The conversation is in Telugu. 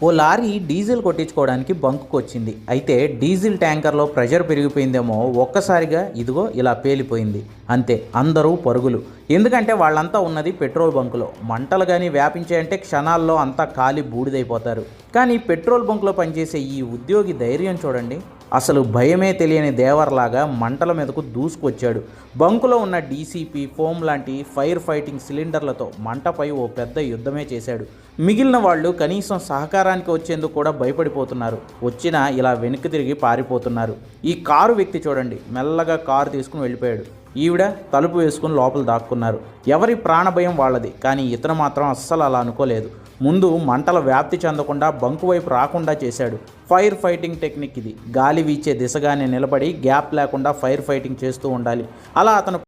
ఓ లారీ డీజిల్ కొట్టించుకోవడానికి బంకుకు వచ్చింది. అయితే డీజిల్ ట్యాంకర్లో ప్రెషర్ పెరిగిపోయిందేమో, ఒక్కసారిగా ఇదిగో ఇలా పేలిపోయింది. అంతే, అందరూ పరుగులు. ఎందుకంటే వాళ్ళంతా ఉన్నది పెట్రోల్ బంకులో. మంటలు కానీ వ్యాపించాయంటే క్షణాల్లో అంతా కాలి బూడిదైపోతారు. కానీ పెట్రోల్ బంకులో పనిచేసే ఈ ఉద్యోగి ధైర్యం చూడండి. అసలు భయమే తెలియని దేవర్లాగా మంటల మీదకు దూసుకొచ్చాడు. బంకులో ఉన్న డీసీపీ, ఫోమ్ లాంటి ఫైర్ ఫైటింగ్ సిలిండర్లతో మంటపై ఓ పెద్ద యుద్ధమే చేశాడు. మిగిలిన వాళ్ళు కనీసం సహకారానికి వచ్చేందుకు కూడా భయపడిపోతున్నారు. వచ్చినా ఇలా వెనక్కి తిరిగి పారిపోతున్నారు. ఈ కారు వ్యక్తి చూడండి, మెల్లగా కారు తీసుకుని వెళ్ళిపోయాడు. ఈవిడ తలుపు వేసుకుని లోపల దాక్కున్నారు. ఎవరి ప్రాణభయం వాళ్ళది. కానీ ఇతను మాత్రం అస్సలు అలా అనుకోలేదు. ముందు మంటల వ్యాప్తి చెందకుండా బంకు వైపు రాకుండా చేశాడు. ఫైర్ ఫైటింగ్ టెక్నిక్ ఇది. గాలి వీచే దిశగానే నిలబడి గ్యాప్ లేకుండా ఫైర్ ఫైటింగ్ చేస్తూ ఉండాలి. అలా అతను